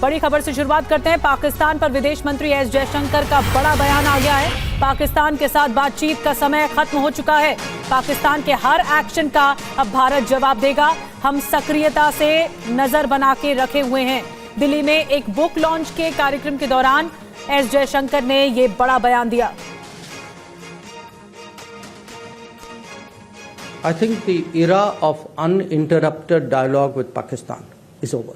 बड़ी खबर से शुरुआत करते हैं। पाकिस्तान पर विदेश मंत्री एस जयशंकर का बड़ा बयान आ गया है। पाकिस्तान के साथ बातचीत का समय खत्म हो चुका है। पाकिस्तान के हर एक्शन का अब भारत जवाब देगा। हम सक्रियता से नजर बना के रखे हुए हैं। दिल्ली में एक बुक लॉन्च के कार्यक्रम के दौरान एस जयशंकर ने ये बड़ा बयान दिया। I think the era of uninterrupted dialogue with Pakistan is over.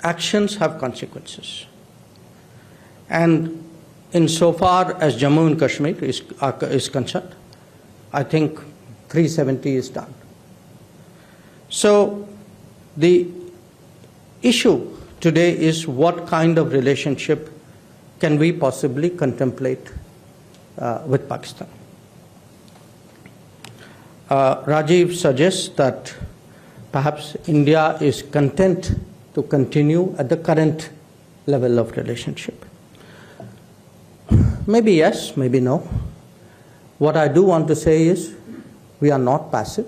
Actions have consequences. And insofar as Jammu and Kashmir is concerned, I think 370 is done. So the issue today is what kind of relationship can we possibly contemplate with Pakistan. Rajiv suggests that perhaps India is content to continue at the current level of relationship. Maybe yes, maybe no. What I do want to say is we are not passive,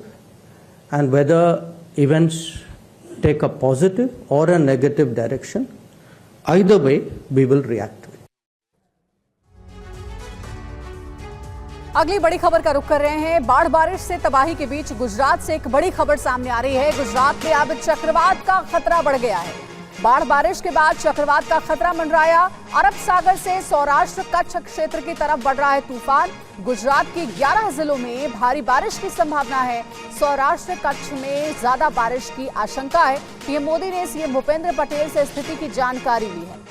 and whether events take a positive or a negative direction, either way we will react to it. अगली बड़ी खबर का रुख कर रहे हैं। बाढ़ बारिश से तबाही के बीच गुजरात से एक बड़ी खबर सामने आ रही है। गुजरात में अब चक्रवात का खतरा बढ़ गया है। बाढ़ बारिश के बाद चक्रवात का खतरा मंडराया। अरब सागर से सौराष्ट्र कच्छ क्षेत्र की तरफ बढ़ रहा है तूफान। गुजरात के 11 जिलों में भारी बारिश की संभावना है। सौराष्ट्र कच्छ में ज्यादा बारिश की आशंका है। पीएम मोदी ने सीएम भूपेंद्र पटेल से स्थिति की जानकारी ली है।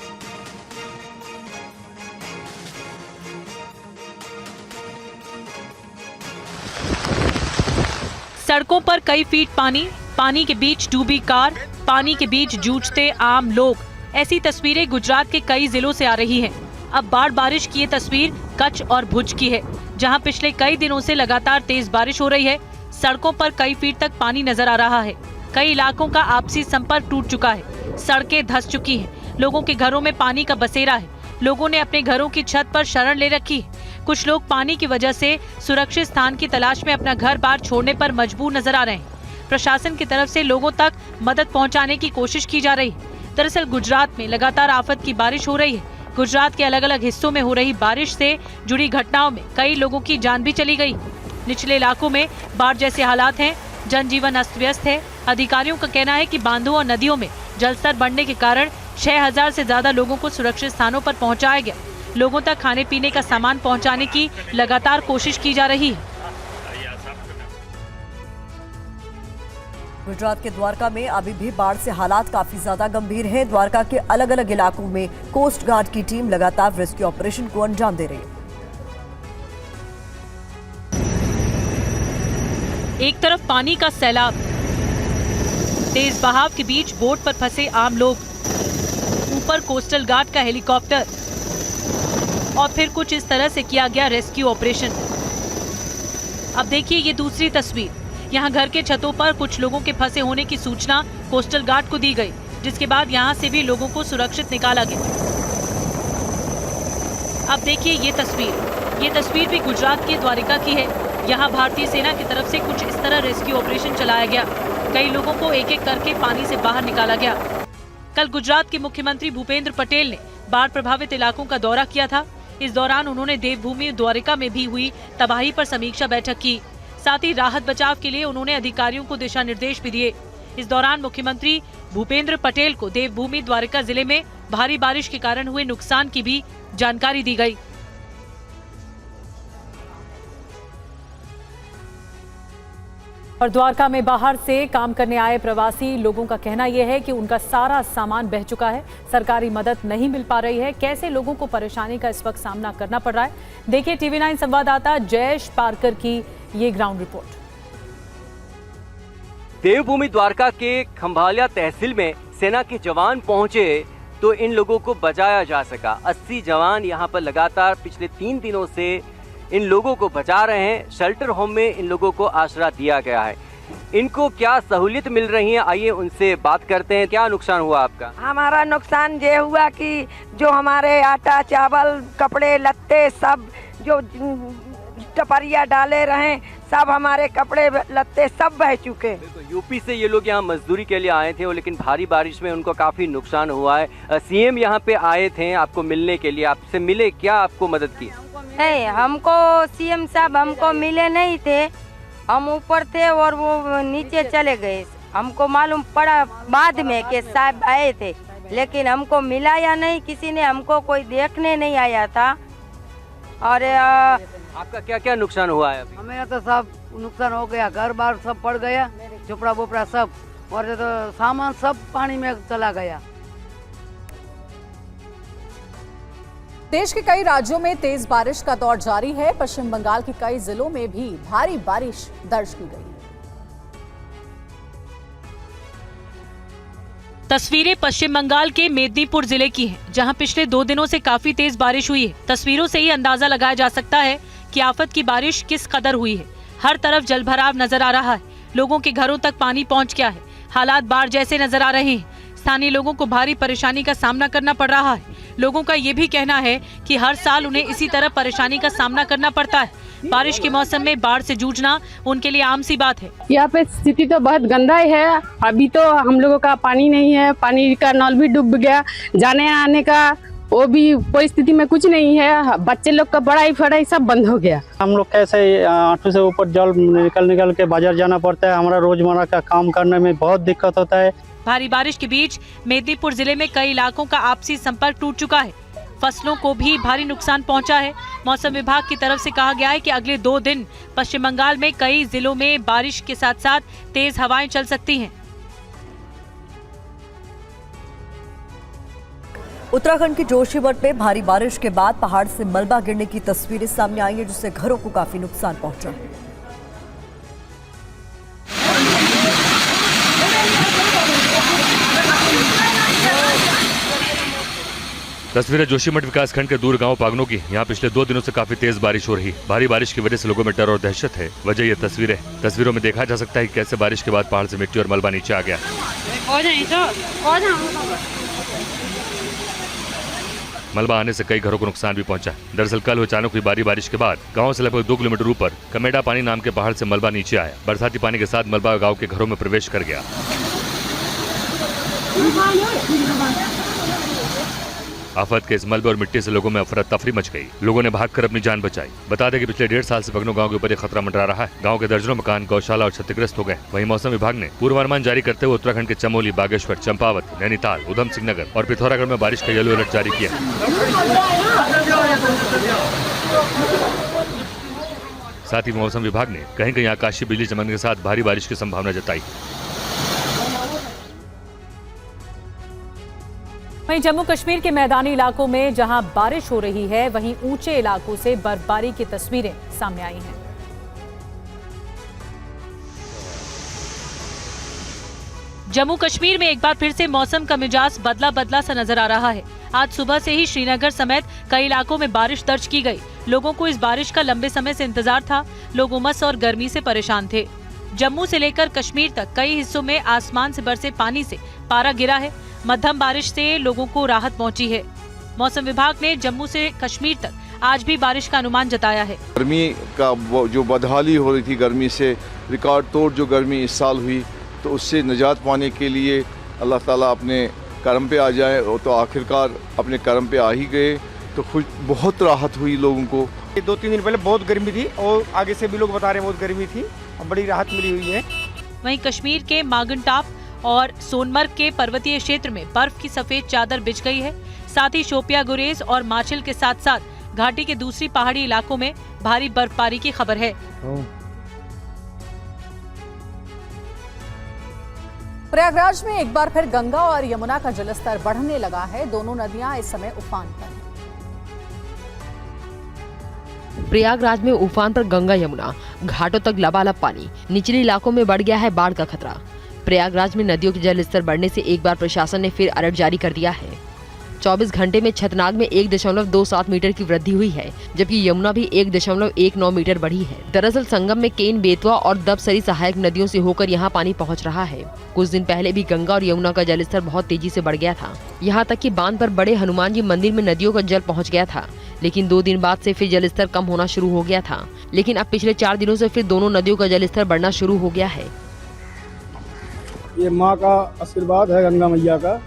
सड़कों पर कई फीट पानी, पानी के बीच डूबी कार, पानी के बीच जूझते आम लोग। ऐसी तस्वीरें गुजरात के कई जिलों से आ रही हैं। अब बाढ़ बारिश की ये तस्वीर कच्छ और भुज की है, जहां पिछले कई दिनों से लगातार तेज बारिश हो रही है। सड़कों पर कई फीट तक पानी नजर आ रहा है। कई इलाकों का आपसी संपर्क टूट चुका है। सड़कें धंस चुकी हैं। लोगों के घरों में पानी का बसेरा है। लोगों ने अपने घरों की छत पर शरण ले रखी है। कुछ लोग पानी की वजह से सुरक्षित स्थान की तलाश में अपना घर बार छोड़ने पर मजबूर नजर आ रहे हैं। प्रशासन की तरफ से लोगों तक मदद पहुंचाने की कोशिश की जा रही है। दरअसल गुजरात में लगातार आफत की बारिश हो रही है। गुजरात के अलग अलग हिस्सों में हो रही बारिश से जुड़ी घटनाओं में कई लोगों की जान भी चली गई। निचले इलाकों में बाढ़ जैसे हालात हैं। जनजीवन अस्त व्यस्त है। अधिकारियों का कहना है कि बांधों और नदियों में जलस्तर बढ़ने के कारण 6000 से ज्यादा लोगों को सुरक्षित स्थानों पर पहुंचाया गया। लोगों तक खाने पीने का सामान पहुंचाने की लगातार कोशिश की जा रही है। गुजरात के द्वारका में अभी भी बाढ़ से हालात काफी ज्यादा गंभीर हैं। द्वारका के अलग अलग इलाकों में कोस्ट गार्ड की टीम लगातार रेस्क्यू ऑपरेशन को अंजाम दे रही है। एक तरफ पानी का सैलाब, तेज बहाव के बीच बोट पर फंसे आम लोग, ऊपर कोस्टल गार्ड का हेलीकॉप्टर, और फिर कुछ इस तरह से किया गया रेस्क्यू ऑपरेशन। अब देखिए ये दूसरी तस्वीर। यहाँ घर के छतों पर कुछ लोगों के फंसे होने की सूचना कोस्टल गार्ड को दी गई, जिसके बाद यहाँ से भी लोगों को सुरक्षित निकाला गया। अब देखिए ये तस्वीर भी गुजरात के द्वारका की है। यहाँ भारतीय सेना की तरफ से कुछ इस तरह रेस्क्यू ऑपरेशन चलाया गया। कई लोगों को एक एक करके पानी से बाहर निकाला गया। कल गुजरात के मुख्यमंत्री भूपेंद्र पटेल ने बाढ़ प्रभावित इलाकों का दौरा किया था। इस दौरान उन्होंने देवभूमि द्वारका में भी हुई तबाही पर समीक्षा बैठक की। साथ ही राहत बचाव के लिए उन्होंने अधिकारियों को दिशा निर्देश भी दिए। इस दौरान मुख्यमंत्री भूपेंद्र पटेल को देवभूमि द्वारका जिले में भारी बारिश के कारण हुए नुकसान की भी जानकारी दी गई। और द्वारका में बाहर से काम करने आए प्रवासी लोगों का कहना यह है कि उनका सारा सामान बह चुका है। सरकारी मदद नहीं मिल पा रही है। कैसे लोगों को परेशानी का इस वक्त सामना करना पड़ रहा है, देखिए TV9 संवाददाता जयेश पारकर की ये ग्राउंड रिपोर्ट। देवभूमि द्वारका के खंभालिया तहसील में सेना के जवान पहुंचे तो इन लोगों को बचाया जा सका। 80 जवान यहां पर लगातार पिछले 3 दिनों से इन लोगों को बचा रहे हैं। शेल्टर होम में इन लोगों को आसरा दिया गया है। इनको क्या सहूलियत मिल रही है, आइए उनसे बात करते हैं। क्या नुकसान हुआ आपका? हमारा नुकसान ये हुआ कि जो हमारे आटा चावल कपड़े लत्ते सब जो टपरिया डाले रहे, सब हमारे कपड़े लत्ते सब बह चुके। यूपी से ये लोग यहाँ मजदूरी के लिए आए थे, लेकिन भारी बारिश में उनको काफी नुकसान हुआ है। सीएम यहाँ पे आए थे आपको मिलने के लिए, आपसे मिले, क्या आपको मदद की? नहीं, हमको सीएम साहब हमको मिले नहीं थे, हम ऊपर थे और वो नीचे चले गए। हमको मालूम पड़ा बाद में कि साहब आए थे, लेकिन हमको मिला या नहीं, किसी ने हमको कोई देखने नहीं आया था। और आपका क्या क्या नुकसान हुआ है? हमें तो सब नुकसान हो गया, घर बार सब पड़ गया, झोपड़ा बोपड़ा सब, और तो सामान सब पानी में चला गया। देश के कई राज्यों में तेज बारिश का दौर जारी है। पश्चिम बंगाल के कई जिलों में भी भारी बारिश दर्ज की गई। तस्वीरें पश्चिम बंगाल के मेदिनीपुर जिले की हैं, जहां पिछले 2 दिनों से काफी तेज बारिश हुई है। तस्वीरों से ही अंदाजा लगाया जा सकता है कि आफत की बारिश किस कदर हुई है। हर तरफ जलभराव नजर आ रहा है, लोगों के घरों तक पानी पहुंच गया है, हालात बाढ़ जैसे नजर आ रहे हैं। स्थानीय लोगों को भारी परेशानी का सामना करना पड़ रहा है। लोगों का ये भी कहना है कि हर साल उन्हें इसी तरह परेशानी का सामना करना पड़ता है। बारिश के मौसम में बाढ़ से जूझना उनके लिए आम सी बात है। यहाँ पे स्थिति तो बहुत गंदा है। अभी तो हम लोगों का पानी नहीं है, पानी का नल भी डूब गया, जाने आने का वो भी परिस्थिति में कुछ नहीं है। बच्चे लोग का पढ़ाई सब बंद हो गया। हम लोग कैसे 8 से ऊपर जल निकल के बाजार जाना पड़ता है। हमारा रोजमर्रा का काम करने में बहुत दिक्कत होता है। भारी बारिश के बीच मेदिनीपुर जिले में कई इलाकों का आपसी संपर्क टूट चुका है। फसलों को भी भारी नुकसान पहुंचा है। मौसम विभाग की तरफ से कहा गया है कि अगले 2 दिन पश्चिम बंगाल में कई जिलों में बारिश के साथ साथ तेज हवाएं चल सकती हैं। उत्तराखंड के जोशीमठ में भारी बारिश के बाद पहाड़ से मलबा गिरने की तस्वीरें सामने आई है, जिससे घरों को काफी नुकसान पहुंचा। तस्वीरें जोशीमठ विकासखंड के दूर गांव पागनों की। यहाँ पिछले 2 दिनों से काफी तेज बारिश हो रही। भारी बारिश की वजह से लोगों में डर और दहशत है। वजह ये तस्वीरों में देखा जा सकता है कि कैसे बारिश के बाद पहाड़ से मिट्टी और मलबा नीचे आ गया। मलबा आने से कई घरों को नुकसान भी पहुंचा। दरअसल कल अचानक हुई भारी बारिश के बाद गांव से लगभग 2 किलोमीटर ऊपर कमेडा पानी नाम के पहाड़ से मलबा नीचे आया। बरसाती पानी के साथ मलबा गांव के घरों में प्रवेश कर गया। आफत के इस मलबे और मिट्टी से लोगों में अफरा तफरी मच गई। लोगों ने भागकर अपनी जान बचाई। बता दें कि पिछले 1.5 साल से पगनों गांव के ऊपर एक खतरा मंडरा रहा है। गांव के दर्जनों मकान, गौशाला और क्षतिग्रस्त हो गए। वहीं मौसम विभाग ने पूर्वानुमान जारी करते हुए उत्तराखंड के चमोली, बागेश्वर, चंपावत, नैनीताल, उधम सिंह नगर और पिथौरागढ़ में बारिश का येलो अलर्ट जारी किया। साथ ही मौसम विभाग ने कहीं कहीं आकाशीय बिजली चमकने के साथ भारी बारिश की संभावना जताई। वहीं जम्मू कश्मीर के मैदानी इलाकों में जहां बारिश हो रही है, वहीं ऊंचे इलाकों से बर्फबारी की तस्वीरें सामने आई हैं। जम्मू कश्मीर में एक बार फिर से मौसम का मिजाज बदला सा नजर आ रहा है। आज सुबह से ही श्रीनगर समेत कई इलाकों में बारिश दर्ज की गई। लोगों को इस बारिश का लंबे समय से इंतजार था। लोग उमस और गर्मी से परेशान थे। जम्मू से लेकर कश्मीर तक कई हिस्सों में आसमान से बरसे पानी से पारा गिरा है। मध्यम बारिश से लोगों को राहत पहुंची है। मौसम विभाग ने जम्मू से कश्मीर तक आज भी बारिश का अनुमान जताया है। गर्मी का जो बदहाली हो रही थी, गर्मी से रिकॉर्ड तोड़ जो गर्मी इस साल हुई, तो उससे निजात पाने के लिए अल्लाह ताला अपने करम पे आ जाए। और तो आखिरकार अपने करम पे आ ही गए, तो खुद बहुत राहत हुई लोगों को। 2-3 दिन पहले बहुत गर्मी थी और आगे से भी लोग बता रहे हैं बहुत गर्मी थी, और बड़ी राहत मिली हुई है। वहीं कश्मीर के मागनटाप और सोनमर्ग के पर्वतीय क्षेत्र में बर्फ की सफेद चादर बिछ गई है। साथ ही शोपिया गुरेज और माचिल के साथ साथ घाटी के दूसरी पहाड़ी इलाकों में भारी बर्फबारी की खबर है। प्रयागराज में एक बार फिर गंगा और यमुना का जलस्तर बढ़ने लगा है। दोनों नदियां इस समय उफान पर हैं। प्रयागराज में उफान पर गंगा यमुना, घाटों तक लबालब पानी। निचले इलाकों में बढ़ गया है बाढ़ का खतरा। प्रयागराज में नदियों के जलस्तर बढ़ने से एक बार प्रशासन ने फिर अलर्ट जारी कर दिया है। 24 घंटे में छतनाग में 1.27 मीटर की वृद्धि हुई है, जबकि यमुना भी 1.19 मीटर बढ़ी है। दरअसल संगम में केन, बेतवा और दबसरी सहायक नदियों से होकर यहाँ पानी पहुँच रहा है। कुछ दिन पहले भी गंगा और यमुना का जलस्तर बहुत तेजी से बढ़ गया था। यहाँ तक कि बांध पर बड़े हनुमान जी मंदिर में नदियों का जल पहुँच गया था, लेकिन 2 दिन बाद से फिर जलस्तर कम होना शुरू हो गया था। लेकिन अब पिछले 4 दिनों से फिर दोनों नदियों का जलस्तर बढ़ना शुरू हो गया है। ये माँ का आशीर्वाद है, गंगा मैया का।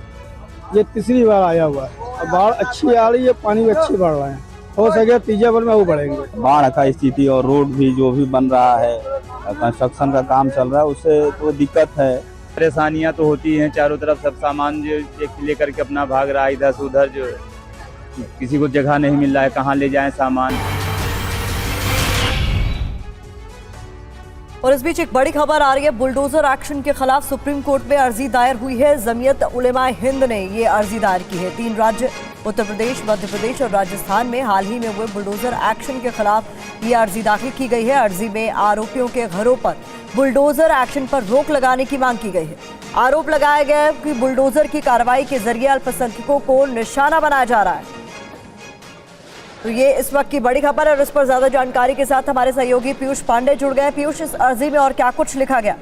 ये तीसरी बार आया हुआ है। अब बाढ़ अच्छी आ रही है, पानी भी अच्छी बढ़ रहे हैं। हो सके तीसरे बार में वो बढ़ेंगे। बाढ़ का स्थिति और रोड भी जो भी बन रहा है, कंस्ट्रक्शन का काम चल रहा है, उससे तो दिक्कत है। परेशानियां तो होती हैं, चारों तरफ सब सामान जो लेकर के अपना भाग रहा है इधर से उधर, जो किसी को जगह नहीं मिल रहा है, कहाँ ले जाएं सामान। और इस बीच एक बड़ी खबर आ रही है, बुलडोजर एक्शन के खिलाफ सुप्रीम कोर्ट में अर्जी दायर हुई है। जमीयत उलेमाए हिंद ने ये अर्जी दायर की है। 3 राज्य उत्तर प्रदेश, मध्य प्रदेश और राजस्थान में हाल ही में हुए बुलडोजर एक्शन के खिलाफ ये अर्जी दाखिल की गई है। अर्जी में आरोपियों के घरों पर बुलडोजर एक्शन पर रोक लगाने की मांग की गई है। आरोप लगाया गया है कि बुलडोजर की कार्रवाई के जरिए अल्पसंख्यकों को निशाना बनाया जा रहा है। तो ये इस वक्त की बड़ी खबर है और इस पर ज्यादा जानकारी के साथ हमारे सहयोगी पीयूष पांडे जुड़ गए। पीयूष, इस अर्जी में और क्या कुछ लिखा गया?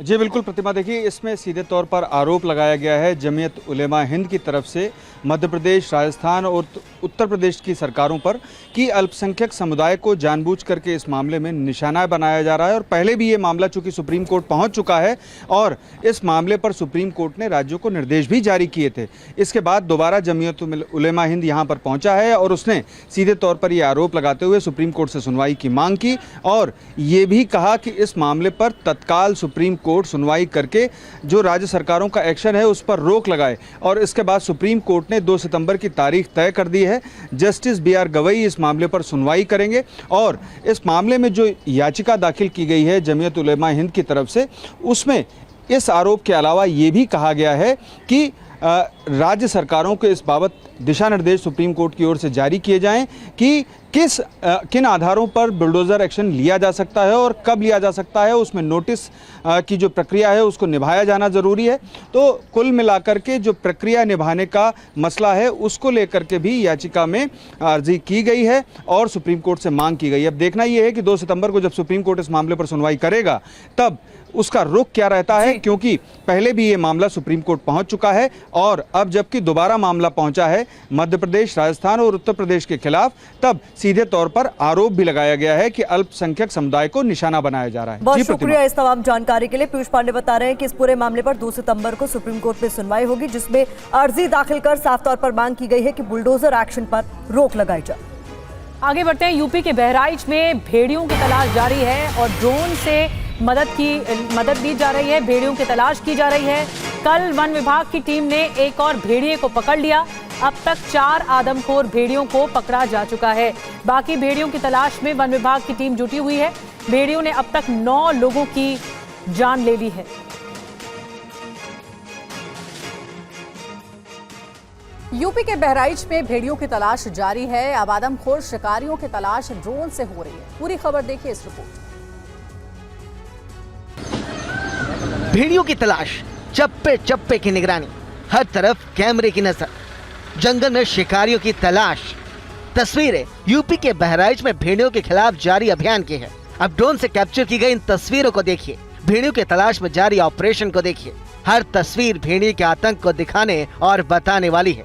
जी बिल्कुल प्रतिमा, देखिए इसमें सीधे तौर पर आरोप लगाया गया है जमीयत उलेमा हिंद की तरफ से मध्य प्रदेश, राजस्थान और उत्तर प्रदेश की सरकारों पर कि अल्पसंख्यक समुदाय को जानबूझ करके इस मामले में निशाना बनाया जा रहा है। और पहले भी ये मामला चूंकि सुप्रीम कोर्ट पहुंच चुका है और इस मामले पर सुप्रीम कोर्ट ने राज्यों को निर्देश भी जारी किए थे। इसके बाद दोबारा जमीयत उलेमा हिंद यहाँ पर पहुँचा है और उसने सीधे तौर पर ये आरोप लगाते हुए सुप्रीम कोर्ट से सुनवाई की मांग की और ये भी कहा कि इस मामले पर तत्काल सुप्रीम कोर्ट सुनवाई करके जो राज्य सरकारों का एक्शन है उस पर रोक लगाए। और इसके बाद सुप्रीम कोर्ट ने 2 सितंबर की तारीख तय कर दी है। जस्टिस BR गवई इस मामले पर सुनवाई करेंगे और इस मामले में जो याचिका दाखिल की गई है जमीयत उलेमा हिंद की तरफ से, उसमें इस आरोप के अलावा ये भी कहा गया है कि राज्य सरकारों को इस बाबत दिशा निर्देश सुप्रीम कोर्ट की ओर से जारी किए जाएं कि किन आधारों पर बुलडोज़र एक्शन लिया जा सकता है और कब लिया जा सकता है। उसमें नोटिस की जो प्रक्रिया है उसको निभाया जाना ज़रूरी है। तो कुल मिलाकर के जो प्रक्रिया निभाने का मसला है उसको लेकर के भी याचिका में अर्जी की गई है और सुप्रीम कोर्ट से मांग की गई है। अब देखना ये है कि 2 सितंबर को जब सुप्रीम कोर्ट इस मामले पर सुनवाई करेगा तब उसका रुख क्या रहता है, क्योंकि पहले भी ये मामला सुप्रीम कोर्ट पहुंच चुका है और अब जबकि दोबारा मामला पहुंचा है मध्य प्रदेश, राजस्थान और उत्तर प्रदेश के खिलाफ, तब सीधे तौर पर आरोप भी लगाया गया है कि अल्पसंख्यक समुदाय को निशाना बनाया जा रहा है। बहुत शुक्रिया इस तमाम जानकारी के लिए। पीयूष पांडे बता रहे हैं कि इस पूरे मामले पर 2 सितंबर को सुप्रीम कोर्ट में सुनवाई होगी, जिसमें अर्जी दाखिल कर साफ तौर पर मांग की गई है कि बुलडोजर एक्शन पर रोक लगाई जाए। आगे बढ़ते हैं। यूपी के बहराइच में भेड़ियों की तलाश जारी है और ड्रोन से मदद दी जा रही है। भेड़ियों की तलाश की जा रही है। कल वन विभाग की टीम ने एक और भेड़िए को पकड़ लिया। अब तक 4 आदमखोर भेड़ियों को पकड़ा जा चुका है। बाकी भेड़ियों की तलाश में वन विभाग की टीम जुटी हुई है। भेड़ियों ने अब तक 9 लोगों की जान ले ली है। यूपी के बहराइच में भेड़ियों की तलाश जारी है। अब आदमखोर शिकारियों की तलाश ड्रोन से हो रही है। पूरी खबर देखिए इस रिपोर्ट। भेड़ियों की तलाश, चप्पे चप्पे की निगरानी, हर तरफ कैमरे की नजर, जंगल में शिकारियों की तलाश। तस्वीरें यूपी के बहराइच में भेड़ियों के खिलाफ जारी अभियान की है। अब ड्रोन से कैप्चर की गई इन तस्वीरों को देखिए। भेड़ियों के तलाश में जारी ऑपरेशन को देखिए। हर तस्वीर भेड़िए के आतंक को दिखाने और बताने वाली है।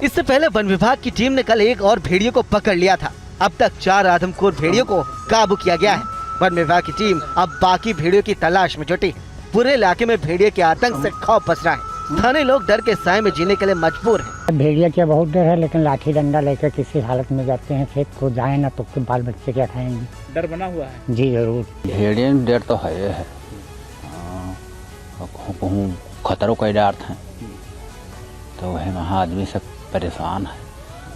इससे पहले वन विभाग की टीम ने कल एक और भेड़िए को पकड़ लिया था। अब तक 4 आदमखोर भेड़ियों को काबू किया गया है। वन विभाग की टीम अब बाकी भेड़ियों की तलाश में जुटी है। पूरे इलाके में भेड़िए के आतंक से खौफ पसरा है। स्थानीय लोग डर के साए में जीने के लिए मजबूर हैं। भेड़िया क्या बहुत डर है, लेकिन लाठी डंडा लेकर किसी हालत में जाते हैं खेत को, जाए ना तो बाल बच्चे क्या खाएंगे। डर बना हुआ है। जी जरूर, भेड़िया में डर तो है। खतरों का डर है तो वहाँ आदमी सब परेशान है,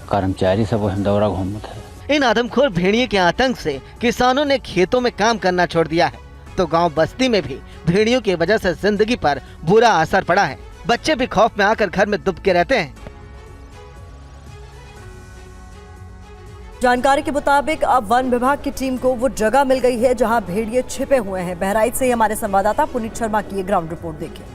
कर्मचारी सब वही दौरा घूमते है। इन आदमखोर भेड़िए के आतंक से किसानों ने खेतों में काम करना छोड़ दिया है, तो गांव बस्ती में भी भेड़ियों की वजह से जिंदगी पर बुरा असर पड़ा है। बच्चे भी खौफ में आकर घर में दुबके रहते हैं। जानकारी के मुताबिक अब वन विभाग की टीम को वो जगह मिल गई है जहां भेड़िए छिपे हुए हैं। बहराइच से हमारे संवाददाता पुनीत शर्मा की ग्राउंड रिपोर्ट देखिए।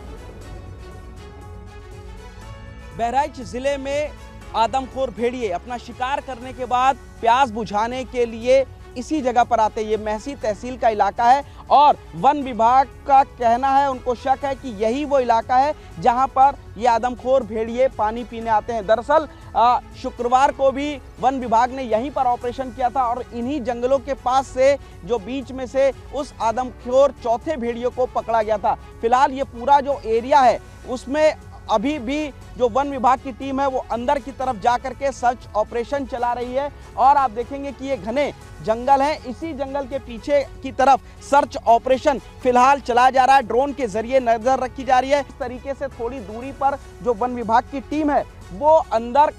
बहराइच जिले में आदमखोर भेड़िए अपना शिकार करने के बाद प्यास बुझाने के लिए इसी जगह पर आते हैं। ये महसी तहसील का इलाका है और वन विभाग का कहना है, उनको शक है कि यही वो इलाका है जहां पर ये आदमखोर भेड़िए पानी पीने आते हैं। दरअसल शुक्रवार को भी वन विभाग ने यहीं पर ऑपरेशन किया था और इन्हीं जंगलों के पास से जो बीच में से उस आदमखोर चौथे भेड़िए को पकड़ा गया था। फिलहाल ये पूरा जो एरिया है उसमें अभी भी जो वन विभाग की टीम है वो अंदर की तरफ जा करके सर्च ऑपरेशन चला रही है और आप देखेंगे कि ये घने जंगल है, इसी जंगल के पीछे की तरफ सर्च ऑपरेशन फिलहाल चलाया जा रहा है। ड्रोन के जरिए नजर रखी जा रही है। इस तरीके से थोड़ी दूरी पर जो वन विभाग की टीम है वो अंदर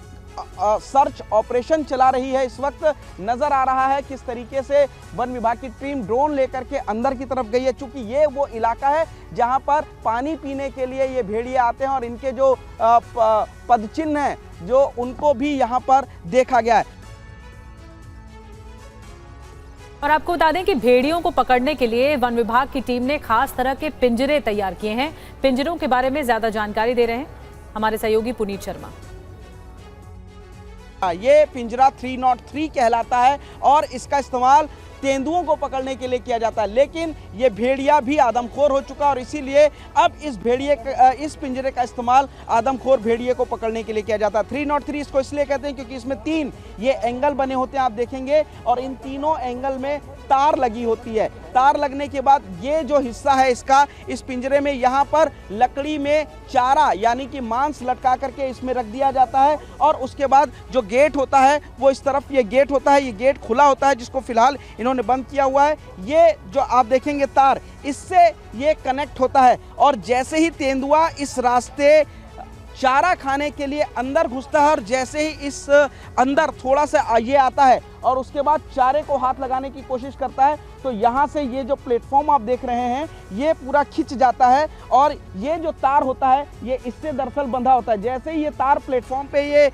सर्च ऑपरेशन चला रही है। इस वक्त नजर आ रहा है किस तरीके से वन विभाग की टीम ड्रोन लेकर के अंदर की तरफ गई है, चूंकि ये वो इलाका है जहां पर पानी पीने के लिए ये भेड़िए आते हैं और इनके जो पदचिन्ह हैं जो उनको भी यहां पर देखा गया है। और आपको बता दें कि भेड़ियों को पकड़ने के लिए वन विभाग की टीम ने खास तरह के पिंजरे तैयार किए हैं। पिंजरों के बारे में ज्यादा जानकारी दे रहे हैं हमारे सहयोगी पुनीत शर्मा। ये पिंजरा 303 कहलाता है और इसका इस्तेमाल तेंदुओं को पकड़ने के लिए किया जाता है, लेकिन ये भेड़िया भी आदमखोर हो चुका और इसीलिए अब इस पिंजरे का इस्तेमाल आदमखोर भेड़िए को पकड़ने के लिए किया जाता है। 303 इसको इसलिए कहते हैं क्योंकि इसमें 3 ये एंगल बने होते हैं, आप देखेंगे, और इन तीनों एंगल में तार लगी होती है। तार लगने के बाद ये जो हिस्सा है इसका, इस पिंजरे में यहाँ पर लकड़ी में चारा यानी कि मांस लटका करके इसमें रख दिया जाता है और उसके बाद जो गेट होता है वो इस तरफ ये गेट होता है, ये गेट खुला होता है जिसको फिलहाल इन्होंने बंद किया हुआ है। ये जो आप देखेंगे तार, इससे ये कनेक्ट होता है और जैसे ही तेंदुआ इस रास्ते चारा खाने के लिए अंदर घुसता है और जैसे ही इस अंदर थोड़ा सा ये आता है और उसके बाद चारे को हाथ लगाने की कोशिश करता है तो यहाँ से ये जो प्लेटफॉर्म आप देख रहे हैं ये पूरा खिंच जाता है और ये जो तार होता है ये इससे दरअसल बंधा होता है। जैसे ही ये तार प्लेटफॉर्म पे ये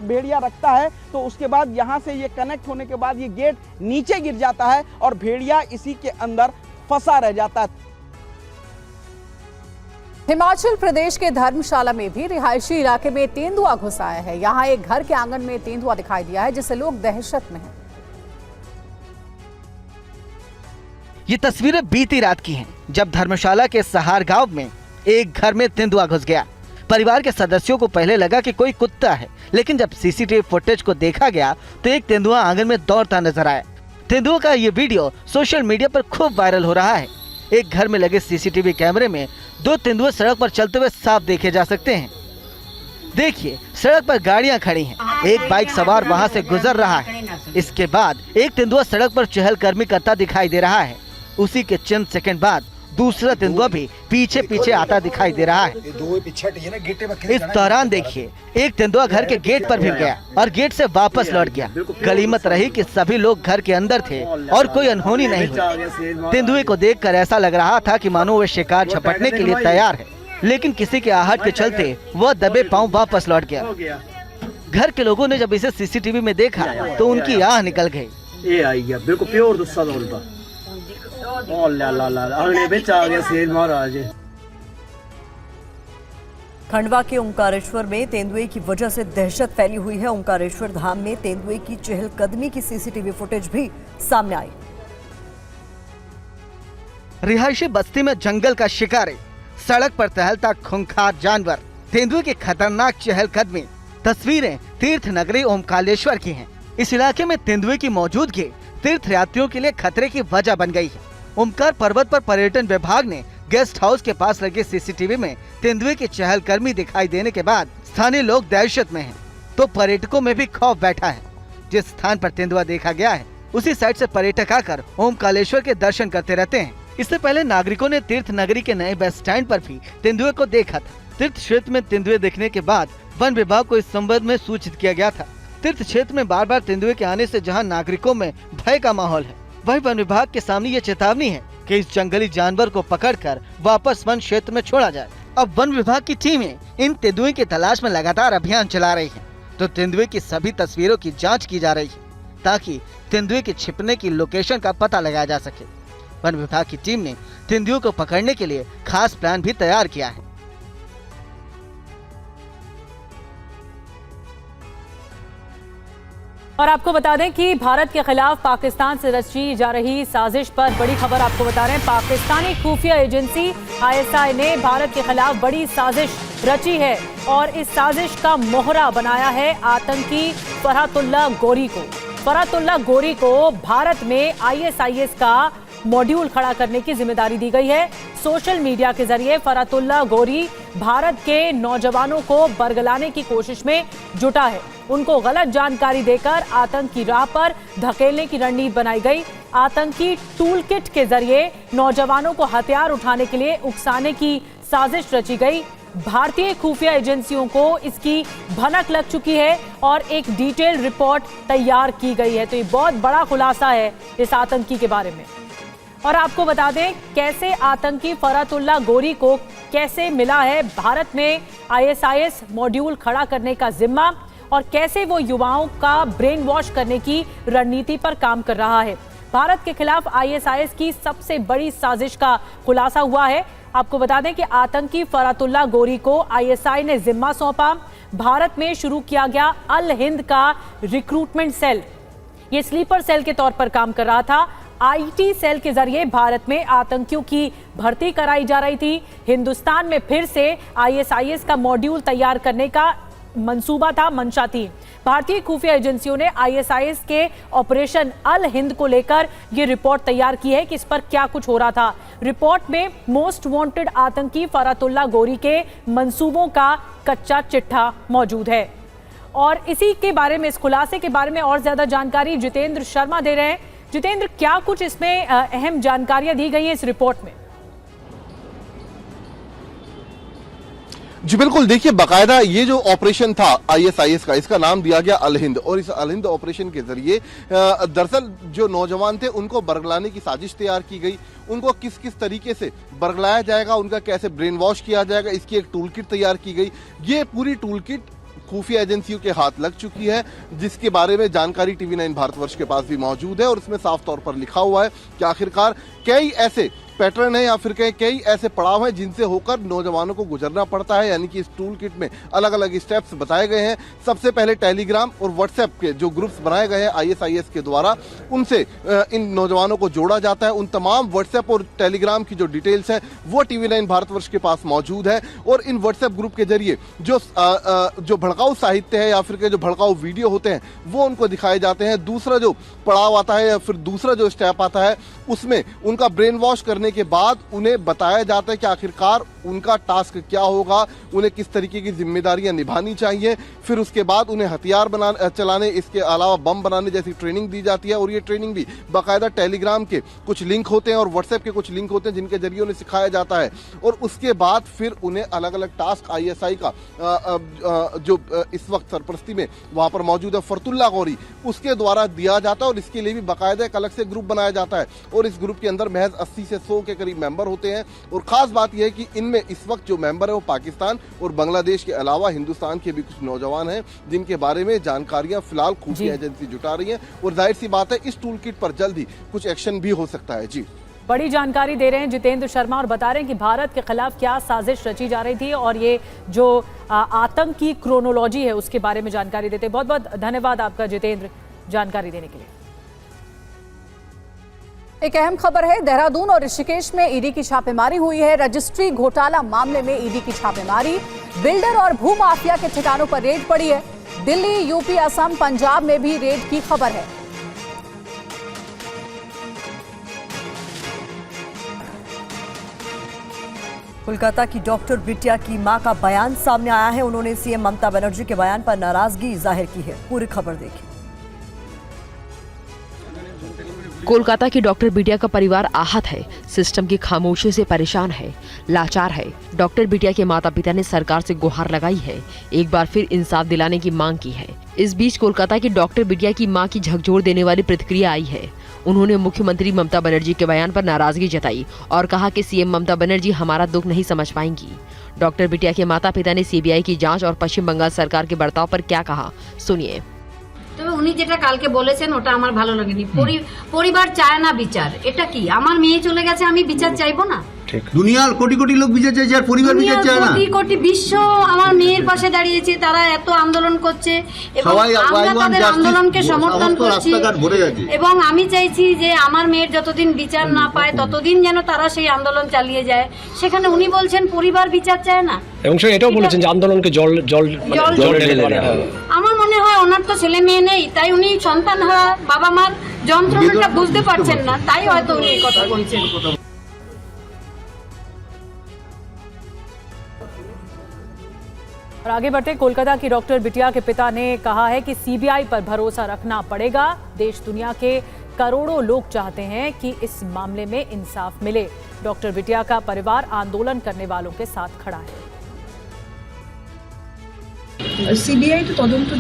भेड़िया रखता है तो उसके बाद यहाँ से ये कनेक्ट होने के बाद ये गेट नीचे गिर जाता है और भेड़िया इसी के अंदर फंसा रह जाता है। हिमाचल प्रदेश के धर्मशाला में भी रिहायशी इलाके में तेंदुआ घुस आया है। यहाँ एक घर के आंगन में तेंदुआ दिखाई दिया है जिससे लोग दहशत में हैं। ये तस्वीरें बीती रात की हैं, जब धर्मशाला के सहार गांव में एक घर में तेंदुआ घुस गया। परिवार के सदस्यों को पहले लगा कि कोई कुत्ता है, लेकिन जब सीसीटीवी फुटेज को देखा गया तो एक तेंदुआ आंगन में दौड़ता नजर आया। तेंदुआ का ये वीडियो सोशल मीडिया पर खूब वायरल हो रहा है। एक घर में लगे सीसीटीवी कैमरे में 2 तेंदुए सड़क पर चलते हुए साफ देखे जा सकते हैं। देखिए, सड़क पर गाड़ियां खड़ी हैं, एक बाइक सवार वहां से गुजर रहा है। इसके बाद एक तेंदुआ सड़क पर चहलकदमी करता दिखाई दे रहा है। उसी के चंद सेकंड बाद दूसरा तेंदुआ भी पीछे पीछे आता दिखाई दे रहा है। इस दौरान देखिए, एक तेंदुआ घर के गेट पर भिड़ गया और गेट से वापस लौट गया। गनीमत रही कि सभी लोग घर के अंदर थे और कोई अनहोनी नहीं हुई। तेंदुए को देखकर ऐसा लग रहा था कि मानो वह शिकार झपटने के लिए तैयार है, लेकिन किसी के आहट के चलते वह दबे पांव वापस लौट गया। घर के लोगों ने जब इसे सीसीटीवी में देखा तो उनकी आह निकल गई। ये आई गया बिल्कुल प्योर गुस्सा दौड़ता खंडवा के ओंकारेश्वर में तेंदुए की वजह से दहशत फैली हुई है। ओंकारेश्वर धाम में तेंदुए की चहलकदमी की सीसीटीवी फुटेज भी सामने आई। रिहायशी बस्ती में जंगल का शिकारी, सड़क पर टहलता खूंखार जानवर, तेंदुए की खतरनाक चहलकदमी। तस्वीरें तीर्थ नगरी ओंकारेश्वर की हैं। इस इलाके में तेंदुए की मौजूदगी तीर्थ यात्रियों के लिए खतरे की वजह बन गई है। ओमकार पर्वत पर पर्यटन विभाग ने गेस्ट हाउस के पास लगे सीसीटीवी में तेंदुए की चहलकदमी दिखाई देने के बाद स्थानीय लोग दहशत में हैं, तो पर्यटकों में भी खौफ बैठा है। जिस स्थान पर तेंदुआ देखा गया है उसी साइड से पर्यटक आकर ओमकारेश्वर के दर्शन करते रहते हैं। इससे पहले नागरिकों ने तीर्थ नगरी के नए बस स्टैंड पर भी तेंदुए को देखा था। तीर्थ क्षेत्र में तेंदुए देखने के बाद वन विभाग को इस संबंध में सूचित किया गया था। तीर्थ क्षेत्र में बार बार तेंदुए के आने से जहां नागरिकों में भय का माहौल है, वहीं वन विभाग के सामने ये चेतावनी है कि इस जंगली जानवर को पकड़कर वापस वन क्षेत्र में छोड़ा जाए। अब वन विभाग की टीमें इन तेंदुए की तलाश में लगातार अभियान चला रही है, तो तेंदुए की सभी तस्वीरों की जाँच की जा रही है ताकि तेंदुए के छिपने की लोकेशन का पता लगाया जा सके। वन विभाग की टीम ने तेंदुए को पकड़ने के लिए खास प्लान भी तैयार किया है। और आपको बता दें कि भारत के खिलाफ पाकिस्तान से रची जा रही साजिश पर बड़ी खबर आपको बता रहे हैं। पाकिस्तानी खुफिया एजेंसी ISI ने भारत के खिलाफ बड़ी साजिश रची है और इस साजिश का मोहरा बनाया है आतंकी फरहतुल्लाह गोरी को। फरहतुल्लाह गोरी को भारत में ISIS का मॉड्यूल खड़ा करने की जिम्मेदारी दी गई है। सोशल मीडिया के जरिए फरहतुल्लाह गोरी भारत के नौजवानों को बरगलाने की कोशिश में जुटा है। उनको गलत जानकारी देकर आतंक की राह पर धकेलने की रणनीति बनाई गई। आतंकी टूल किट के जरिए नौजवानों को हथियार उठाने के लिए उकसाने की साजिश रची गई। भारतीय खुफिया एजेंसियों को इसकी भनक लग चुकी है और एक डिटेल रिपोर्ट तैयार की गई है। तो ये बहुत बड़ा खुलासा है इस आतंकी के बारे में। और आपको बता दें कैसे आतंकी फरहतुल्लाह गोरी को कैसे मिला है भारत में ISIS मॉड्यूल खड़ा करने का जिम्मा और कैसे वो युवाओं का ब्रेन वॉश करने की रणनीति पर काम कर रहा है। भारत के खिलाफ ISIS की सबसे बड़ी साजिश का खुलासा हुआ है। आपको बता दें कि आतंकी फरहतुल्लाह गोरी को ISI ने जिम्मा सौंपा। भारत में शुरू किया गया अल हिंद का रिक्रूटमेंट सेल, ये स्लीपर सेल के तौर पर काम कर रहा था। IT सेल के जरिए भारत में आतंकियों की भर्ती कराई जा रही थी। हिंदुस्तान में फिर से ISIS का मॉड्यूल तैयार करने का मंसूबा था, मंशा थी। भारतीय खुफिया एजेंसियों ने ISIS के ऑपरेशन अल हिंद को लेकर ये रिपोर्ट तैयार की है कि इस पर क्या कुछ हो रहा था। रिपोर्ट में मोस्ट वांटेड आतंकी फरहतुल्लाह गोरी के मंसूबों का कच्चा चिट्ठा मौजूद है। और इसी के बारे में, इस खुलासे के बारे में और ज्यादा जानकारी जितेंद्र शर्मा दे रहे हैं। जितेंद्र, क्या कुछ इसमें अहम जानकारियां दी गई हैं इस रिपोर्ट में? जी बिल्कुल, देखिए बाकायदा ये जो ऑपरेशन था ISIS का, इसका नाम दिया गया अल हिंद और इस अल हिंद ऑपरेशन के जरिए दरअसल जो नौजवान थे उनको बरगलाने की साजिश तैयार की गई। उनको किस किस तरीके से बरगलाया जाएगा, उनका कैसे ब्रेन वॉश किया जाएगा, इसकी एक टूल किट तैयार की गई। ये पूरी टूल किट खुफिया एजेंसियों के हाथ लग चुकी है, जिसके बारे में जानकारी TV9 भारतवर्ष के पास भी मौजूद है और इसमें साफ तौर पर लिखा हुआ है कि आखिरकार कई ऐसे पैटर्न है या फिर कई ऐसे पड़ाव हैं जिनसे होकर नौजवानों को गुजरना पड़ता है। यानी कि इस टूल किट में अलग अलग स्टेप्स बताए गए हैं। सबसे पहले टेलीग्राम और व्हाट्सएप के जो ग्रुप्स बनाए गए हैं ISIS के द्वारा, उनसे इन नौजवानों को जोड़ा जाता है। उन तमाम व्हाट्सएप और टेलीग्राम की जो डिटेल्स हैं वो TV9 भारतवर्ष के पास मौजूद है और इन व्हाट्सएप ग्रुप के जरिए जो भड़काऊ साहित्य है या फिर के जो भड़काऊ वीडियो होते हैं वो उनको दिखाए जाते हैं। दूसरा जो पड़ाव आता है या फिर दूसरा जो स्टेप आता है उसमें उनका ब्रेन वॉश करने के बाद उन्हें बताया जाता है कि आखिरकार उनका टास्क क्या होगा, उन्हें किस तरीके की जिम्मेदारियां निभानी चाहिए। फिर उसके बाद उन्हें हथियार चलाने, इसके अलावा बम बनाने जैसी ट्रेनिंग दी जाती है और ये ट्रेनिंग भी बाकायदा टेलीग्राम के कुछ लिंक होते हैं और व्हाट्सएप के कुछ लिंक होते हैं जिनके जरिए उन्हें सिखाया जाता है। और उसके बाद फिर उन्हें अलग अलग टास्क ISI का जो इस वक्त सरपरस्ती में वहां पर मौजूद है फरहतुल्लाह गोरी, उसके द्वारा दिया जाता है और इसके लिए भी बाकायदा एक अलग से ग्रुप बनाया जाता है और इस ग्रुप के अंदर महज 80 से 100 के करीब मेंबर होते हैं। और खास बात यह है कि इनमें इस वक्त जो मेंबर है वो पाकिस्तान और बांग्लादेश के अलावा हिंदुस्तान के भी कुछ नौजवान हैं जिनके बारे में जानकारियां फिलहाल खुफिया एजेंसी जुटा रही है और जाहिर सी बात है इस टूल किट पर जल्द ही कुछ एक्शन भी हो सकता है। जी, बड़ी जानकारी दे रहे हैं जितेंद्र शर्मा और बता रहे हैं कि भारत के खिलाफ क्या साजिश रची जा रही थी और ये जो आतंक की क्रोनोलॉजी है उसके बारे में जानकारी देते। बहुत बहुत धन्यवाद आपका जितेंद्र जानकारी देने के लिए। एक अहम खबर है, देहरादून और ऋषिकेश में ईडी की छापेमारी हुई है। रजिस्ट्री घोटाला मामले में ईडी की छापेमारी, बिल्डर और भूमाफिया के ठिकानों पर रेड पड़ी है। दिल्ली, यूपी, असम, पंजाब में भी रेड की खबर है। कोलकाता की डॉक्टर बिटिया की मां का बयान सामने आया है। उन्होंने सीएम ममता बनर्जी के बयान पर नाराजगी जाहिर की है। पूरी खबर देखिए। कोलकाता की डॉक्टर बिटिया का परिवार आहत है, सिस्टम की खामोशी से परेशान है, लाचार है। डॉक्टर बिटिया के माता पिता ने सरकार से गुहार लगाई है, एक बार फिर इंसाफ दिलाने की मांग की है। इस बीच कोलकाता की डॉक्टर बिटिया की मां की झकझोर देने वाली प्रतिक्रिया आई है। उन्होंने मुख्यमंत्री ममता बनर्जी के बयान पर नाराजगी जताई और कहा कि सीएम ममता बनर्जी हमारा दुख नहीं समझ पाएंगी। डॉक्टर बिटिया के माता पिता ने सीबीआई की जांच और पश्चिम बंगाल सरकार के बर्ताव पर क्या कहा, सुनिए। তবে উনি যেটা কালকে বলেছেন ওটা আমার ভালো লাগেনি। পরিবার চায় না বিচার, এটা কি আমার মেয়ে চলে গেছে আমি বিচার চাইবো না? দুনিয়ার কোটি কোটি লোক বিচার চাইছে আর পরিবার বিচার চায় না। কোটি কোটি বিশ্ব আমার মেয়ের পাশে দাঁড়িয়েছে, তারা এত আন্দোলন করছে এবং আমরা তাদের আন্দোলনকে সমর্থন করছি এবং আমি চাইছি যে আমার মেয়ের যতদিন বিচার না পায় ততদিন যেন তারা সেই আন্দোলন চালিয়ে যায়। সেখানে উনি বলছেন পরিবার বিচার চায় না এবং সে এটাও বলেছেন যে আন্দোলনকে জল আমার মনে হয় ওনার তো ছেলে মেয়ে নেই, তাই উনি সন্তান হারা বাবা মার যন্ত্রণাটা বুঝতে পারছেন না, তাই হয়তো উনি এই কথা বলছেন। और आगे बढ़ते, कोलकाता की डॉक्टर बिटिया के पिता ने कहा है कि सीबीआई पर भरोसा रखना पड़ेगा। देश दुनिया के करोड़ों लोग चाहते हैं कि इस मामले में इंसाफ मिले। डॉक्टर बिटिया का परिवार आंदोलन करने वालों के साथ खड़ा है। সিবিআই তো তদন্ত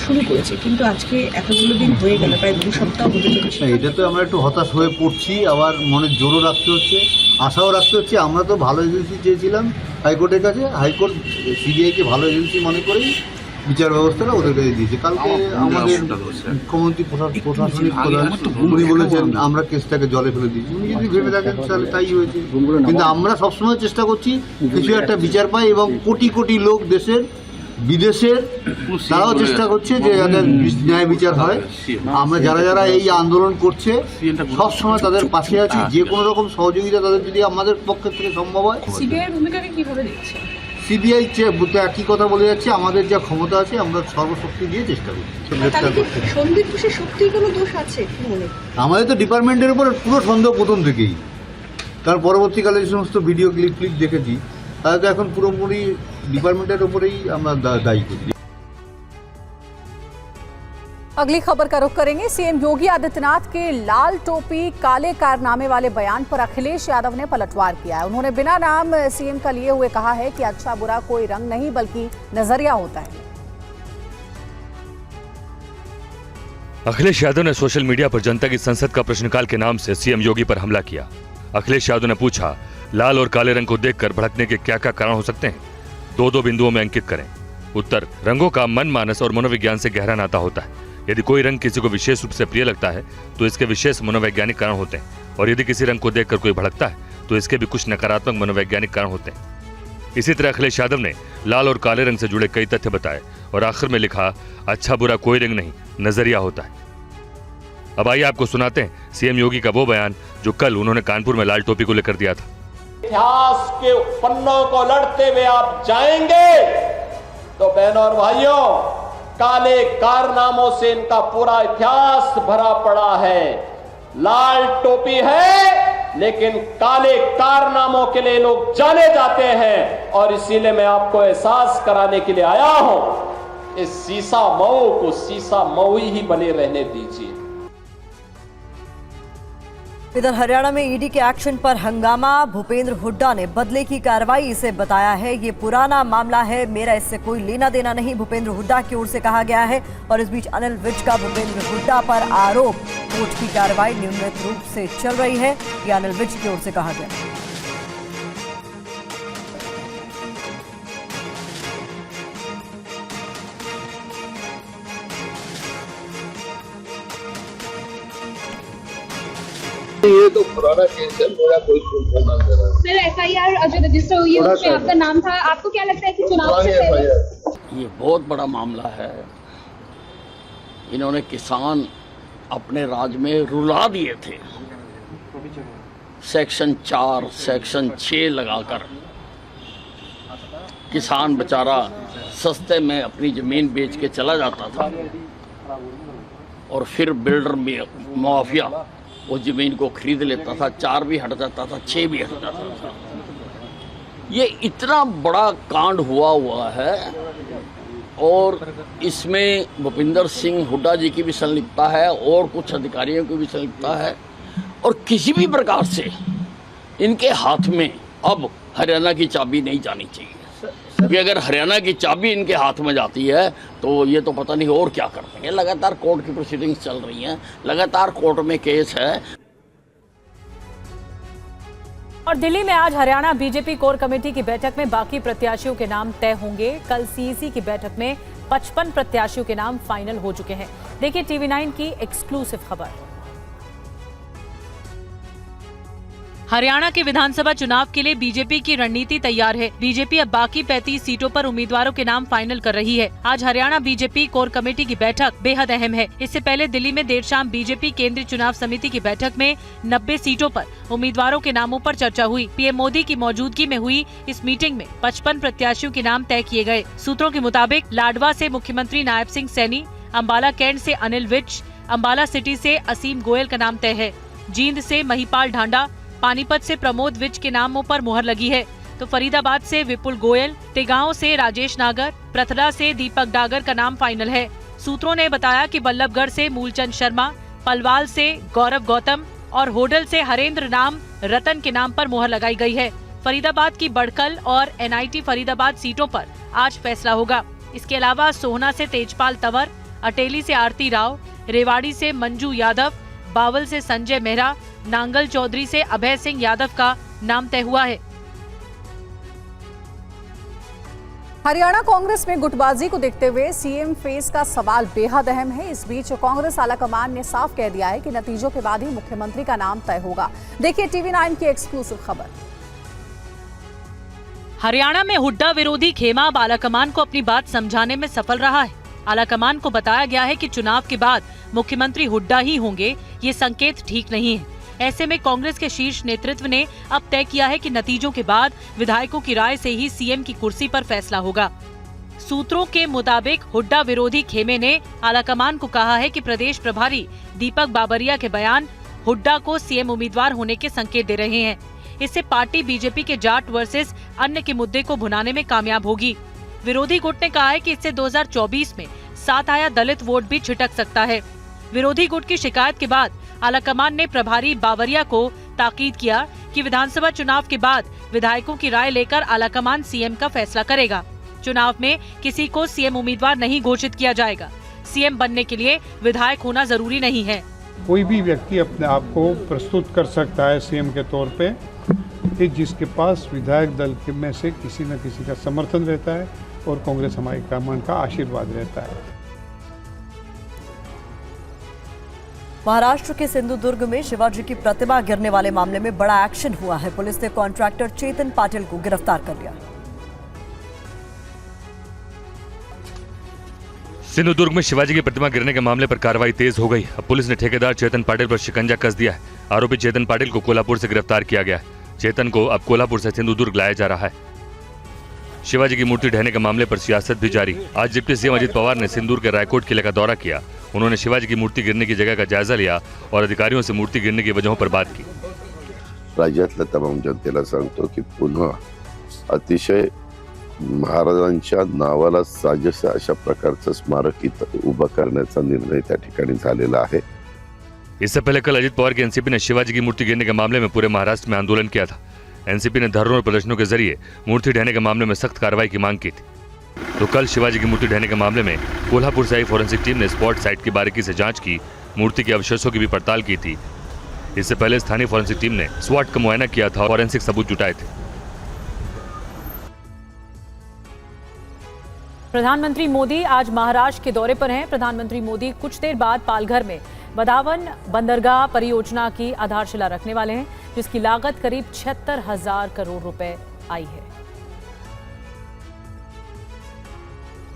শুরু করেছে, কিন্তু আজকে এতগুলো দিন হয়ে গেল, প্রায় 2 সপ্তাহ হতে চলেছে। এটা তো আমরা একটু হতাশ হয়ে পড়ছি, আবার মনে জোরও রাখতে হচ্ছে, আশাও রাখতে হচ্ছে। আমরা তো ভালো এজেন্সি চেয়েছিলাম হাইকোর্টের কাছে, হাইকোর্ট সিবিআইকে ভালো এজেন্সি মনে করেই বিচার ব্যবস্থাটা ওদের কাছে দিয়েছে। কালকে আমাদের মুখ্যমন্ত্রী প্রশাসনিক প্রধান উনি বলেছেন আমরা কেসটাকে জলে ফেলে দিয়েছি। উনি যদি ভেবে থাকেন তাহলে তাই হয়েছে, কিন্তু আমরা সবসময় চেষ্টা করছি কিছু একটা বিচার পাই এবং কোটি কোটি লোক দেশের বিদেশের তারাও চেষ্টা করছে যে যাদের ন্যায় বিচার হয়। আমরা যারা যারা এই আন্দোলন করছে সবসময় তাদের পাশে আছি, যে কোনো রকম সহযোগিতা তাদের যদি আমাদের পক্ষের থেকে সম্ভব হয়। সিবিআই ভূমিকাকে কিভাবে দেখছেন? সিবিআই একই কথা বলে যাচ্ছে, আমাদের যা ক্ষমতা আছে আমরা সর্বশক্তি দিয়ে চেষ্টা করছি। সন্দীপ ঘোষের সত্যিই কোনো দোষ আছে কি মনে? আমাদের তো ডিপার্টমেন্টের উপর পুরো সন্দেহ প্রথম থেকেই, কারণ পরবর্তীকালে যে সমস্ত ভিডিও ক্লিপ দেখেছি তাহলে তো এখন পুরোপুরি ডিপার্টমেন্টের উপরেই আমরা দায়ী করি। अगली खबर का रुख करेंगे। सीएम योगी आदित्यनाथ के लाल टोपी काले कारनामे वाले बयान पर अखिलेश यादव ने पलटवार किया है। उन्होंने बिना नाम सीएम का लिए हुए कहा है कि अच्छा बुरा कोई रंग नहीं बल्कि नजरिया होता है। अखिलेश यादव ने सोशल मीडिया पर जनता की संसद का प्रश्नकाल के नाम से सीएम योगी पर हमला किया। अखिलेश यादव ने पूछा, लाल और काले रंग को देखकर भड़कने के क्या क्या कारण हो सकते हैं? दो बिंदुओं में अंकित करें। उत्तर, रंगों का मन मानस और मनोविज्ञान से गहरा नाता होता है। यदि कोई रंग किसी को विशेष रूप से प्रिय लगता है तो इसके विशेष मनोवैज्ञानिक कारण होते हैं, और यदि किसी रंग को देखकर कोई भड़कता है तो इसके भी कुछ नकारात्मक मनोवैज्ञानिक कारण होते हैं। इसी तरह अखिलेश यादव ने लाल और काले रंग से जुड़े कई तथ्य बताए और आखिर में लिखा, अच्छा बुरा कोई रंग नहीं, नजरिया होता है। अब आइए आपको सुनाते हैं सीएम योगी का वो बयान जो कल उन्होंने कानपुर में लाल टोपी को लेकर दिया था। इतिहास के पन्नों को लड़ते हुए आप जाएंगे तो बहनों और भाइयों, काले कारनामों से इनका पूरा इतिहास भरा पड़ा है। लाल टोपी है लेकिन काले कारनामों के लिए लोग जाने जाते हैं, और इसीलिए मैं आपको एहसास कराने के लिए आया हूं, इस सीसा मऊ को सीसा मऊ ही बने रहने दीजिए। इधर हरियाणा में ईडी के एक्शन पर हंगामा। भूपेंद्र हुड्डा ने बदले की कार्रवाई से बताया है ये पुराना मामला है, मेरा इससे कोई लेना देना नहीं, भूपेंद्र हुड्डा की ओर से कहा गया है। और इस बीच अनिल विज का भूपेंद्र हुड्डा पर आरोप, कोर्ट की कार्रवाई नियमित रूप से चल रही है, ये अनिल विज की ओर से कहा गया। ये तो पुराना केस है, मेरा कोई लेना देना नहीं। सर, एफआईआर जो रजिस्टर हुई है उसमें आपका नाम था, आपको क्या लगता है कि चुनाव से पहले? ये बहुत बड़ा मामला है। इन्होंने किसान अपने राज में रुला दिए थे, सेक्शन 4 सेक्शन 6 लगाकर किसान बेचारा सस्ते में अपनी ज़मीन बेच के चला जाता था, और फिर बिल्डर में माफिया वो ज़मीन को खरीद लेता था, 4 भी हट जाता था, 6 भी हट जाता था। ये इतना बड़ा कांड हुआ है, और इसमें भूपेंद्र सिंह हुड्डा जी की भी संलिप्तता है और कुछ अधिकारियों की भी संलिप्तता है, और किसी भी प्रकार से इनके हाथ में अब हरियाणा की चाबी नहीं जानी चाहिए, क्योंकि अगर हरियाणा की चाबी इनके हाथ में जाती है तो ये तो पता नहीं और क्या कर देंगे। लगातार कोर्ट की प्रोसीडिंग्स चल रही हैं, लगातार कोर्ट में केस है। और दिल्ली में आज हरियाणा बीजेपी कोर कमेटी की बैठक में बाकी प्रत्याशियों के नाम तय होंगे। कल सीईसी की बैठक में 55 प्रत्याशियों के नाम फाइनल हो चुके हैं। देखिए टीवी 9 की एक्सक्लूसिव खबर। हरियाणा के विधानसभा चुनाव के लिए बीजेपी की रणनीति तैयार है। बीजेपी अब बाकी 35 सीटों पर उम्मीदवारों के नाम फाइनल कर रही है। आज हरियाणा बीजेपी कोर कमेटी की बैठक बेहद अहम है। इससे पहले दिल्ली में देर शाम बीजेपी केंद्रीय चुनाव समिति की बैठक में 90 सीटों पर उम्मीदवारों के नामों पर चर्चा हुई। पीएम मोदी की मौजूदगी में हुई इस मीटिंग में 55 प्रत्याशियों के नाम तय किए गए। सूत्रों के मुताबिक लाडवा से मुख्यमंत्री नायब सिंह सैनी, अम्बाला कैंट से अनिल विज, अम्बाला सिटी से असीम गोयल का नाम तय है। जींद से महिपाल ढांडा, पानीपत से प्रमोद विज के नामों पर मुहर लगी है। तो फरीदाबाद से विपुल गोयल, तेगांव से राजेश नागर, प्रथला से दीपक डागर का नाम फाइनल है। सूत्रों ने बताया कि बल्लभगढ़ से मूलचंद शर्मा, पलवाल से गौरव गौतम और होडल से हरेंद्र नाम रतन के नाम पर मुहर लगाई गई है। फरीदाबाद की बड़कल और एनआईटी फरीदाबाद सीटों पर आज फैसला होगा। इसके अलावा सोहना से तेजपाल तंवर, अटेली से आरती राव, रेवाड़ी से मंजू यादव, बावल से संजय मेहरा, नांगल चौधरी से अभय सिंह यादव का नाम तय हुआ है। हरियाणा कांग्रेस में गुटबाजी को देखते हुए सीएम फेस का सवाल बेहद अहम है। इस बीच कांग्रेस आलाकमान ने साफ कह दिया है कि नतीजों के बाद ही मुख्यमंत्री का नाम तय होगा। देखिए TV9 की एक्सक्लूसिव खबर। हरियाणा में हुड्डा विरोधी खेमा अब आलाकमान को अपनी बात समझाने में सफल रहा है। आलाकमान को बताया गया है कि चुनाव के बाद मुख्यमंत्री हुड्डा ही होंगे, ये संकेत ठीक नहीं है। ऐसे में कांग्रेस के शीर्ष नेतृत्व ने अब तय किया है कि नतीजों के बाद विधायकों की राय से ही सीएम की कुर्सी पर फैसला होगा। सूत्रों के मुताबिक हुड्डा विरोधी खेमे ने आलाकमान को कहा है कि प्रदेश प्रभारी दीपक बाबरिया के बयान हुड्डा को सीएम उम्मीदवार होने के संकेत दे रहे हैं। इससे पार्टी बीजेपी के जाट वर्सेस अन्य के मुद्दे को भुनाने में कामयाब होगी। विरोधी गुट ने कहा है कि इससे 2024 में साथ आया दलित वोट भी छिटक सकता है। विरोधी गुट की शिकायत के बाद आलाकमान ने प्रभारी बावरिया को ताकीद किया कि विधानसभा चुनाव के बाद विधायकों की राय लेकर आलाकमान सीएम का फैसला करेगा। चुनाव में किसी को सीएम उम्मीदवार नहीं घोषित किया जाएगा। सीएम बनने के लिए विधायक होना जरूरी नहीं है। कोई भी व्यक्ति अपने आप को प्रस्तुत कर सकता है सीएम के तौर पे कि जिसके पास विधायक दल में से किसी न किसी का समर्थन रहता है और कांग्रेस हमारे कमान का आशीर्वाद रहता है। महाराष्ट्र के सिंधुदुर्ग में शिवाजी की प्रतिमा गिरने वाले मामले में बड़ा एक्शन हुआ है। पुलिस ने कॉन्ट्रैक्टर चेतन पाटिल को गिरफ्तार कर लिया। सिंधुदुर्ग में शिवाजी की प्रतिमा गिरने के मामले पर कार्रवाई तेज हो गई। अब पुलिस ने ठेकेदार चेतन पाटिल पर शिकंजा कस दिया है। आरोपी चेतन पाटिल को कोल्हापुर से गिरफ्तार किया गया है। चेतन को अब कोल्हापुर से सिंधुदुर्ग लाया जा रहा है। शिवाजी की मूर्ति ढहने के मामले पर सियासत भी जारी। आज डिप्टी सीएम अजित पवार ने सिंदूर के रायकोट किले का दौरा किया। उन्होंने शिवाजी की मूर्ति गिरने की जगह का जायजा लिया और अधिकारियों से मूर्ति गिरने की वजहों पर बात की। राज्यातल्या तमाम जनतेला सांगतो की पुन्हा अतिशय महाराजांच्या नावाला साजेस अशा प्रकारचं स्मारक इथं उभं करण्याचा निर्णय त्या ठिकाणी झालेला आहे। इससे पहले कल अजित पवार की एनसीपी ने शिवाजी की मूर्ति गिरने के मामले में पूरे महाराष्ट्र में आंदोलन किया था। एनसीपी ने धरनों और प्रदर्शनों के जरिए मूर्ति ढहने के मामले में सख्त कार्रवाई की मांग की थी। तो कल शिवाजी की मूर्ति ढहने के मामले में कोल्हापुर से आई फोरेंसिक टीम ने स्पॉट साइट की बारीकी से जांच की, मूर्ति के अवशेषों की भी पड़ताल की थी। इससे पहले स्थानीय फोरेंसिक टीम ने स्वाट का मुआयना किया था और फोरेंसिक सबूत जुटाए थे। प्रधानमंत्री मोदी आज महाराष्ट्र के दौरे पर हैं। प्रधानमंत्री मोदी कुछ देर बाद पालघर में वधावन बंदरगाह परियोजना की आधारशिला रखने वाले हैं, जिसकी लागत करीब 76,000 करोड़ रुपए आई है।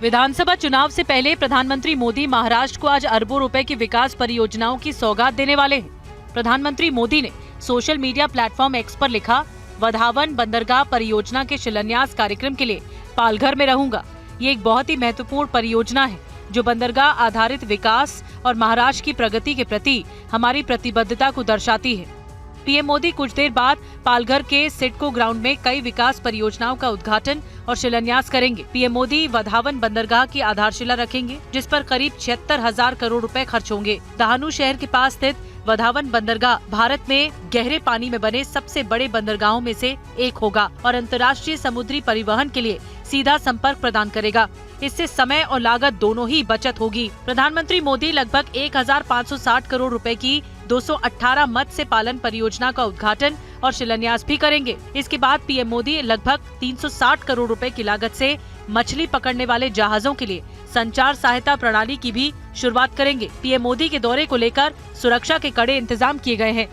विधानसभा चुनाव से पहले प्रधानमंत्री मोदी महाराष्ट्र को आज अरबों रुपए की विकास परियोजनाओं की सौगात देने वाले हैं। प्रधानमंत्री मोदी ने सोशल मीडिया प्लेटफॉर्म एक्स पर लिखा, वधावन बंदरगाह परियोजना के शिलान्यास कार्यक्रम के लिए पालघर में रहूंगा। ये एक बहुत ही महत्वपूर्ण परियोजना है जो बंदरगाह आधारित विकास और महाराष्ट्र की प्रगति के प्रति हमारी प्रतिबद्धता को दर्शाती है। पीएम मोदी कुछ देर बाद पालघर के सिडको ग्राउंड में कई विकास परियोजनाओं का उद्घाटन और शिलान्यास करेंगे। पीएम मोदी वधावन बंदरगाह की आधारशिला रखेंगे, जिस पर करीब 76,000 करोड़ रुपए खर्च होंगे। दहानू शहर के पास स्थित वधावन बंदरगाह भारत में गहरे पानी में बने सबसे बड़े बंदरगाहों में से एक होगा और अंतर्राष्ट्रीय समुद्री परिवहन के लिए सीधा संपर्क प्रदान करेगा। इससे समय और लागत दोनों ही बचत होगी। प्रधानमंत्री मोदी लगभग 1,560 करोड़ रुपए की 218 मत्स्य पालन परियोजना का उद्घाटन और शिलान्यास भी करेंगे। इसके बाद पीएम मोदी लगभग 360 करोड़ रुपए की लागत से मछली पकड़ने वाले जहाजों के लिए संचार सहायता प्रणाली की भी शुरुआत करेंगे। पीएम मोदी के दौरे को लेकर सुरक्षा के कड़े इंतजाम किए गए हैं।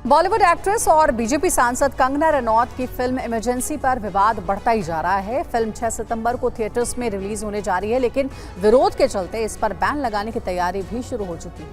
बॉलीवुड एक्ट्रेस और बीजेपी सांसद कंगना रनौत की फिल्म इमरजेंसी पर विवाद बढ़ता ही जा रहा है। फिल्म 6 सितंबर को थिएटर्स में रिलीज होने जा रही है, लेकिन विरोध के चलते इस पर बैन लगाने की तैयारी भी शुरू हो चुकी है।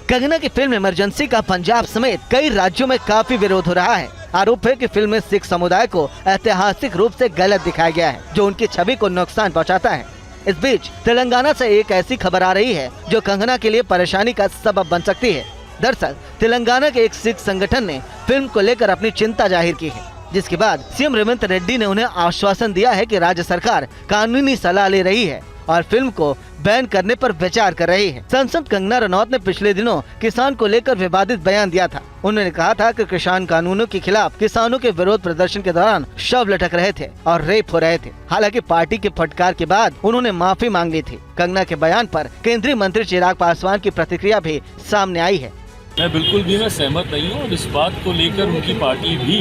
कंगना की फिल्म इमरजेंसी का पंजाब समेत कई राज्यों में काफी विरोध हो रहा है। आरोप है कि फिल्म में सिख समुदाय को ऐतिहासिक रूप से गलत दिखाया गया है, जो उनकी छवि को नुकसान पहुंचाता है। इस बीच तेलंगाना से एक ऐसी खबर आ रही है जो कंगना के लिए परेशानी का सबब बन सकती है। दरअसल तेलंगाना के एक सिख संगठन ने फिल्म को लेकर अपनी चिंता जाहिर की है, जिसके बाद सीएम रेवंत रेड्डी ने उन्हें आश्वासन दिया है कि राज्य सरकार कानूनी सलाह ले रही है और फिल्म को बैन करने पर विचार कर रही है। सांसद कंगना रनौत ने पिछले दिनों किसान को लेकर विवादित बयान दिया था। उन्होंने कहा था कि किसान कानूनों के खिलाफ किसानों के विरोध प्रदर्शन के दौरान शव लटक रहे थे और रेप हो रहे थे। हालांकि पार्टी के फटकार के बाद उन्होंने माफी मांग ली थी। कंगना के बयान पर केंद्रीय मंत्री चिराग पासवान की प्रतिक्रिया भी सामने आई है। मैं बिल्कुल भी सहमत नहीं हूँ और इस बात को लेकर उनकी पार्टी भी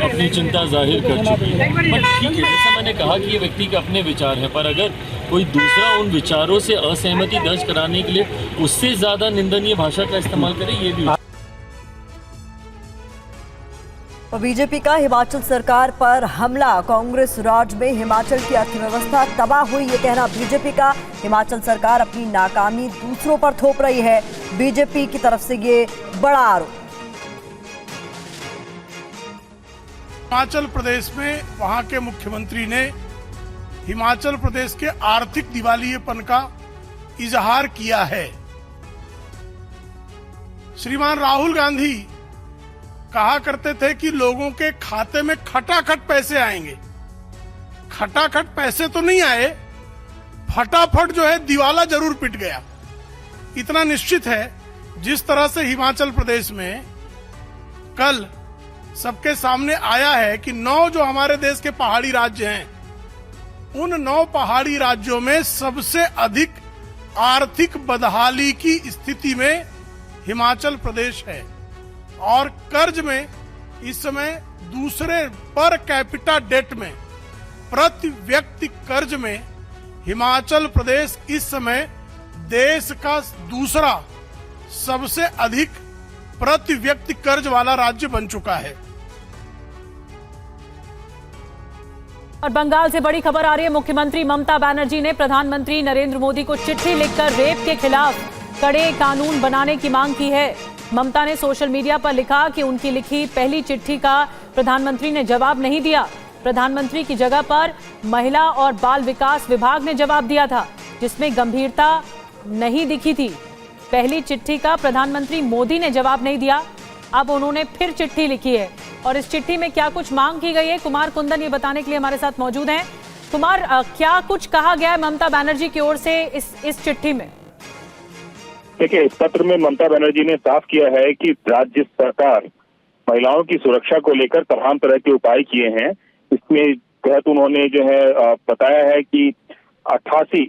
अपनी चिंता जाहिर कर चुकी है। पर ठीक है, जैसा मैंने कहा कि ये व्यक्ति के अपने विचार हैं, पर अगर कोई दूसरा उन विचारों से असहमति दर्ज कराने के लिए उससे ज्यादा निंदनीय भाषा का इस्तेमाल करे, ये भी। बीजेपी का हिमाचल सरकार पर हमला। कांग्रेस राज में हिमाचल की अर्थव्यवस्था तबाह हुई, ये कहना बीजेपी का। हिमाचल सरकार अपनी नाकामी दूसरों पर थोप रही है, बीजेपी की तरफ से ये बड़ा आरोप। हिमाचल प्रदेश में वहां के मुख्यमंत्री ने हिमाचल प्रदेश के आर्थिक दिवालियेपन का इजहार किया है। श्रीमान राहुल गांधी कहा करते थे कि लोगों के खाते में खटाखट पैसे आएंगे। खटाखट पैसे तो नहीं आए, फटाफट जो है दिवाला जरूर पिट गया। इतना निश्चित है, जिस तरह से हिमाचल प्रदेश में कल सबके सामने आया है कि 9 जो हमारे देश के पहाड़ी राज्य हैं, उन 9 पहाड़ी राज्यों में सबसे अधिक आर्थिक बदहाली की स्थिति में हिमाचल प्रदेश है और कर्ज में इस समय दूसरे पर कैपिटा डेट में, प्रति व्यक्ति कर्ज में हिमाचल प्रदेश इस समय देश का दूसरा सबसे अधिक प्रति व्यक्ति कर्ज वाला राज्य बन चुका है। और बंगाल से बड़ी खबर आ रही है। मुख्यमंत्री ममता बनर्जी ने प्रधानमंत्री नरेंद्र मोदी को चिट्ठी लिखकर रेप के खिलाफ कड़े कानून बनाने की मांग की है। ममता ने सोशल मीडिया पर लिखा कि उनकी लिखी पहली चिट्ठी का प्रधानमंत्री ने जवाब नहीं दिया। प्रधानमंत्री की जगह पर महिला और बाल विकास विभाग ने जवाब दिया था, जिसमें गंभीरता नहीं दिखी थी। पहली चिट्ठी का प्रधानमंत्री मोदी ने जवाब नहीं दिया, अब उन्होंने फिर चिट्ठी लिखी है और इस चिट्ठी में क्या कुछ मांग की गई है, कुमार कुंदन ये बताने के लिए हमारे साथ मौजूद हैं। कुमार, क्या कुछ कहा गया है ममता बनर्जी की ओर से इस चिट्ठी में? देखिए, इस पत्र में ममता बनर्जी ने साफ किया है कि राज्य सरकार महिलाओं की सुरक्षा को लेकर तमाम तरह के उपाय किए हैं। इसमें तहत उन्होंने जो है बताया है कि 88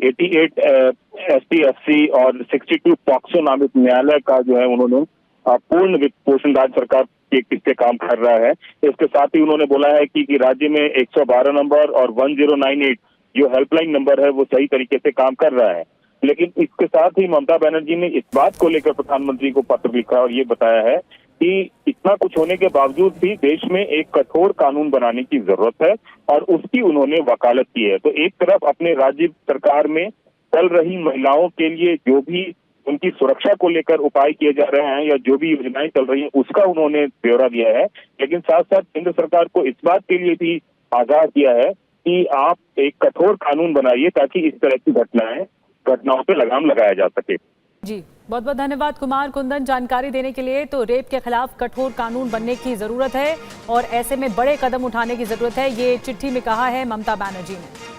STFC और 62 पॉक्सो नामित न्यायालय का जो है उन्होंने पूर्ण वित्त पोषण राज्य सरकार के किससे काम कर रहा है। इसके साथ ही उन्होंने बोला है कि राज्य में 112 नंबर और 1098 जो हेल्पलाइन नंबर है वो सही तरीके से काम कर रहा है। लेकिन इसके साथ ही ममता बनर्जी ने इस बात को लेकर प्रधानमंत्री को पत्र लिखा और ये बताया है कि इतना कुछ होने के बावजूद भी देश में एक कठोर कानून बनाने की जरूरत है और उसकी उन्होंने वकालत की है। तो एक तरफ अपने राज्य सरकार में चल रही महिलाओं के लिए जो भी उनकी सुरक्षा को लेकर उपाय किए जा रहे हैं या जो भी योजनाएं चल रही हैं उसका उन्होंने ब्यौरा दिया है, लेकिन साथ साथ केंद्र सरकार को इस बात के लिए भी आगाह किया है कि आप एक कठोर कानून बनाइए ताकि इस तरह की घटनाओं पे लगाम लगाया जा सके। जी, बहुत बहुत धन्यवाद कुमार कुंदन जानकारी देने के लिए। तो रेप के खिलाफ कठोर कानून बनने की जरूरत है और ऐसे में बड़े कदम उठाने की जरूरत है, ये चिट्ठी में कहा है ममता बनर्जी ने।